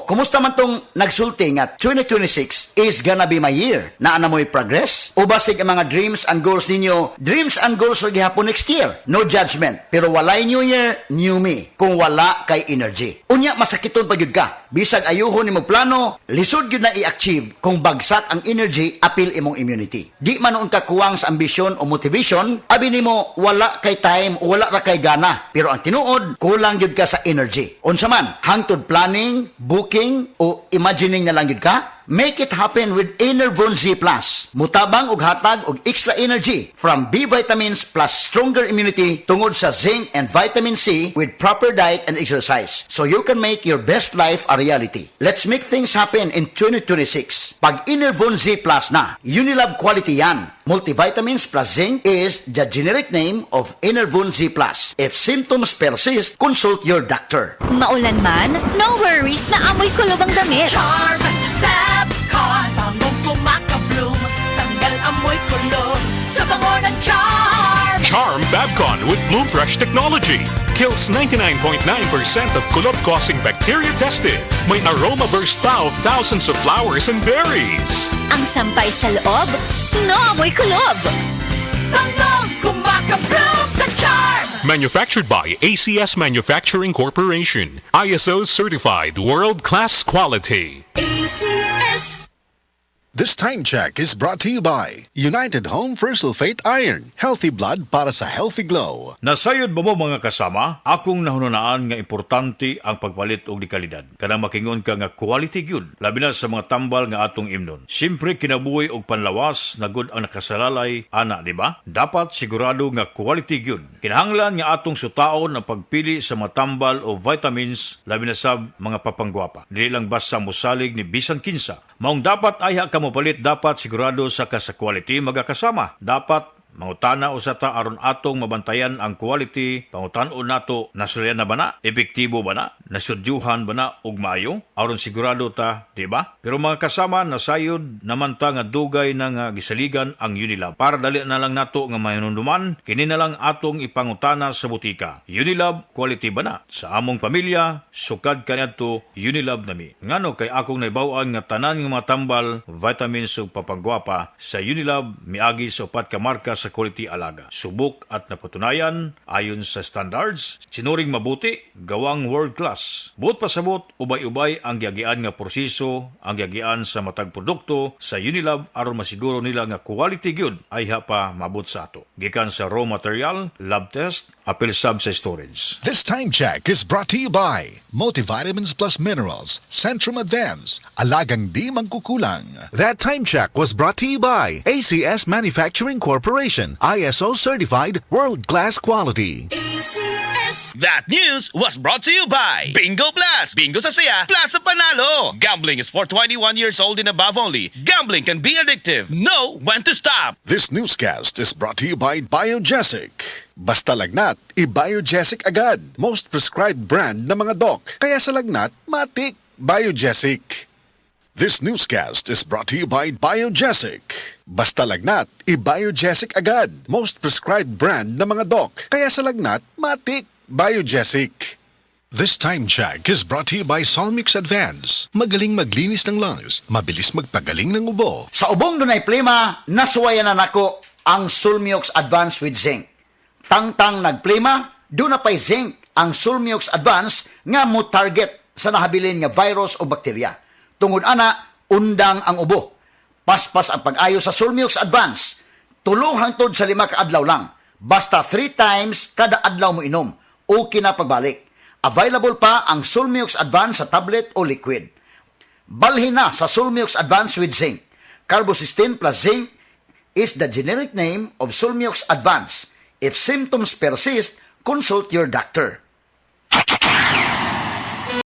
O, kumusta man tong nagsulti nga 2026 is gonna be my year? Naana mo'y progress? O basig ang mga dreams and goals ninyo, dreams and goals or gihapon next year? No judgment. Pero walay new year, new me. Kung wala kay energy. Unya, masakiton pa gyud ka. Bisag ayuhon nimo plano, lisod gyud na i-achieve kung bagsak ang energy, apil imong immunity. Di man noon ka kuwang sa ambisyon o motivation, abi nimo wala kay time o wala ra kay gana. Pero ang tinuod, kulang gyud ka sa energy. Unsa man, hangtod planning, booking o imagining na lang gyud ka, make it happen with Enervon Z+. Mutabang og hatag og extra energy from B vitamins plus stronger immunity tungod sa zinc and vitamin C with proper diet and exercise. So you can make your best life a reality. Let's make things happen in 2026. Pag Enervon Z+ na, Unilab quality yan. Multivitamins plus zinc is the generic name of Enervon Z+. If symptoms persist, consult your doctor. Maulan man, no worries na amoy kulob ang damit. Charm Fabcon, bangong kumakabloom, tanggal amoy kulob sa bango ng Charm. Charm Fabcon with Bloom Fresh technology kills 99.9% of kulob-causing bacteria tested. May aroma burst pa of thousands of flowers and berries. Ang sampay sa loob, no amoy kulob. Bangong kumakabloom sa Charm. Manufactured by ACS Manufacturing Corporation. ISO certified world-class quality. ACS. This time check is brought to you by United Home for Sulfate Iron. Healthy blood para sa healthy glow. Nasayod ba mo mga kasama? Akong nahununaan nga importante ang pagpalit og dekalidad. Kanang makingon ka nga quality good, labi na sa mga tambal nga atong imnon. Siyempre kinabuhi og panlawas na good ang nakasalalay ana, di ba? Dapat sigurado nga quality good. Kinahanglan nga atong sutaon ang pagpili sa mga tambal o vitamins labi na sa mga papanggwapa. Dili lang basta musalig ni bisan kinsa. Maong dapat ayha ka mopalit, dapat sigurado sa sa quality magakasama. Dapat mangutana usata aron atong mabantayan ang quality, pangutan-on nato nasulyan na ba na, epektibo ba na, nasudyuhan ba na og maayo, aron sigurado ta, di ba? Pero mga kasama, nasayod naman ta nga dugay na nga gisaligan ang Unilab. Para dali na lang nato nga mahinumduman, kini na lang atong ipangutana sa butika. Unilab, quality ba na? Sa among pamilya, sukad kaniadto Unilab nami. Ngano kay akong naibaw-an nga tanan nga mga tambal, vitamins ug papanggwapa sa Unilab miagi sa upat ka marka sa quality alaga. Subok at napatunayan ayon sa standards, sinuring mabuti, gawang world class. Buot pasabot, ubay-ubay ang giagian nga proseso, ang giagian sa matag produkto sa Unilab aron masiguro nila nga quality good ay pa mabot sa ato. Gikan sa raw material, lab test, apil sab sa storage. This time check is brought to you by Multivitamins Plus Minerals, Centrum Advance, alagang di mangkukulang. That time check was brought to you by ACS Manufacturing Corporation, ISO certified world-class quality. ACS. That news was brought to you by Bingo Plus. Bingo sa saya, plus sa panalo. Gambling is for 21 years old and above only. Gambling can be addictive. Know when to stop. This newscast is brought to you by Biogesic. Basta lagnat, i-Biogesic agad. Most prescribed brand na mga doc. Kaya sa lagnat, matik. Biogesic. This newscast is brought to you by Biogesic. Basta lagnat, i-Biogesic agad. Most prescribed brand na mga doc. Kaya sa lagnat, matik. Biogesic. This time check is brought to you by Solmix Advance. Magaling maglinis ng lungs, mabilis magpagaling ng ubo. Sa ubong dunay plema, nasuwayan na nako ang Sulmiox Advance with Zinc. Tangtang nagplema, doon na pa'y zinc ang Sulmiox Advance nga mo target sa nahabilin nga virus o bakterya. Tungod ana, undang ang ubo. Paspas ang pag-ayo sa Sulmiox Advance. Tulo hangtod sa 5 kaadlaw lang. Basta 3 times kada adlaw mo inom. Okay na pagbalik. Available pa ang Sulmiox Advance sa tablet o liquid. Balhin na sa Sulmiox Advance with Zinc. Carbocysteine plus zinc is the generic name of Sulmiox Advance. If symptoms persist, consult your doctor.